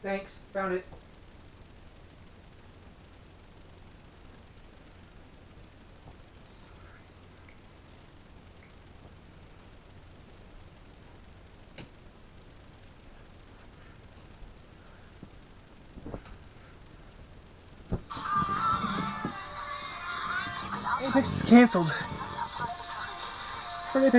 Thanks. Found it. Apex is cancelled. Heard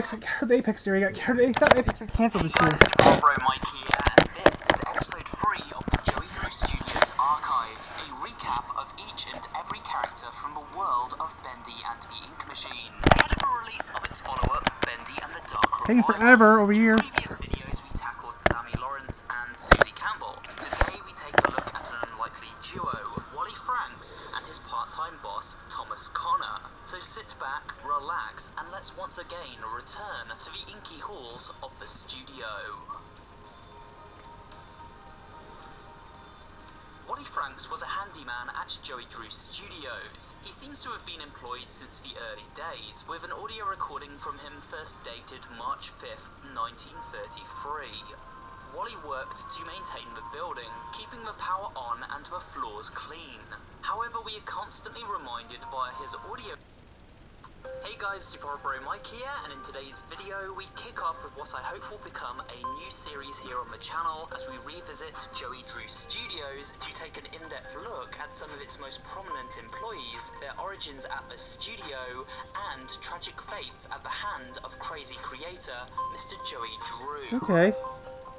Apex Theory got cancelled this year. Barbro Mike here, and this is episode 3 of the Joey Drew Studios Archives, a recap of each and every character from the world of Bendy and the Ink Machine, ahead of the release of its follow-up, Bendy and the Dark Revival. Taking forever over here. In previous videos we tackled Sammy Lawrence and Susie Campbell. Today we take a look at an unlikely duo, Wally Franks and his part-time boss, Thomas Connor. So sit back, relax, and let's once again return to the inky halls of the studio. Wally Franks was a handyman at Joey Drew Studios. He seems to have been employed since the early days, with an audio recording from him first dated March 5th, 1933. Wally worked to maintain the building, keeping the power on and the floors clean. However, we are constantly reminded via his audio. Hey guys, Super Bro Mike here, and in today's video we kick off with what I hope will become a new series here on the channel as we revisit Joey Drew Studios to take an in-depth look at some of its most prominent employees, their origins at the studio, and tragic fates at the hand of crazy creator Mr. Joey Drew. Okay.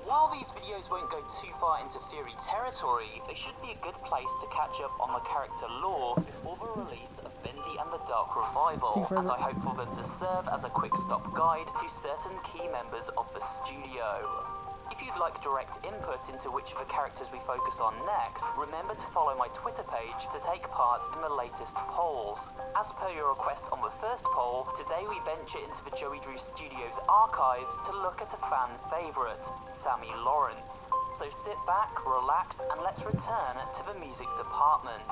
While these videos won't go too far into theory territory, they should be a good place to catch up on the character lore before the release of Bendy and the Dark Revival, and I hope for them to serve as a quick stop guide to certain key members of the studio. If you'd like direct input into which of the characters we focus on next, remember to follow my Twitter page to take part in the latest polls. As per your request on the first poll, today we venture into the Joey Drew Studios archives to look at a fan favourite, Sammy Lawrence. So sit back, relax, and let's return to the music department.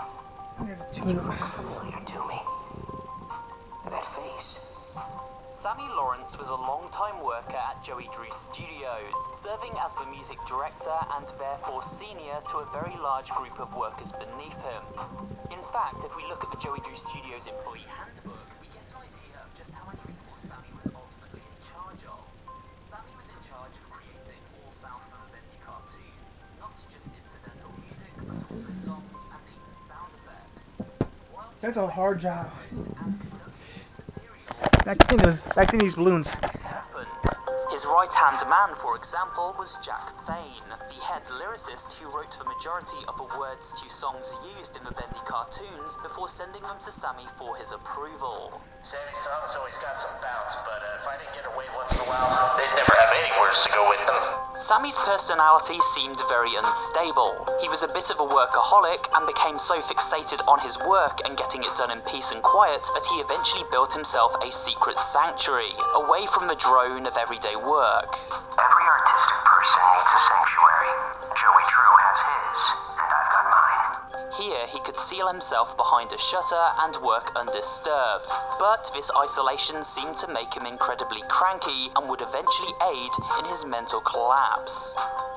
You look familiar to me. That face. Sammy Lawrence was a long-time worker at Joey Drew Studios, serving as the music director and therefore senior to a very large group of workers beneath him. In fact, if we look at the Joey Drew Studios employee handbook, we get an idea of just how many people Sammy was ultimately in charge of. Sammy was in charge of creating all sound for the Bendy cartoons, not just incidental music, but also songs and even sound effects. That's a hard job. Back in these balloons. His right-hand man, for example, was Jack Thane, the head lyricist who wrote the majority of the words to songs used in the Bendy cartoons before sending them to Sammy for his approval. Sammy's songs always got some bounce, but if I didn't get away once in a while, they'd never have any words to go with them. Sammy's personality seemed very unstable. He was a bit of a workaholic and became so fixated on his work and getting it done in peace and quiet that he eventually built himself a secret sanctuary, away from the drone of everyday work. Every artistic person needs a sanctuary. Joey Drew has his, and I've got mine. Here he could seal himself behind a shutter and work undisturbed, but this isolation seemed to make him incredibly cranky and would eventually aid in his mental collapse.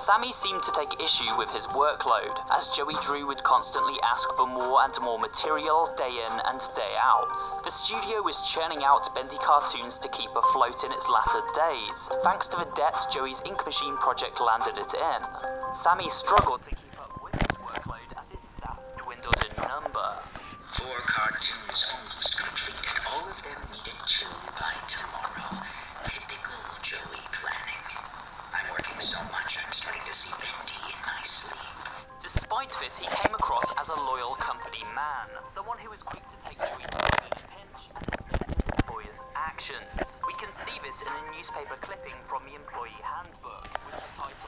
Sammy seemed to take issue with his workload, as Joey Drew would constantly ask for more and more material day in and day out. The studio was churning out Bendy cartoons to keep afloat in its latter days, thanks to the debt Joey's Ink Machine project landed it in. Sammy struggled to keep up with his workload as his staff dwindled in number. 4 cartoons almost completed. All of them needed 2 by tomorrow. Typical Joey planning. I'm working so much I'm starting to see Bendy in my sleep. Despite this, he came across as a loyal company man, someone who was quick to take Joey's word in a pinch and defend for his actions. We can see this in a newspaper clipping from the employee handbook, with the title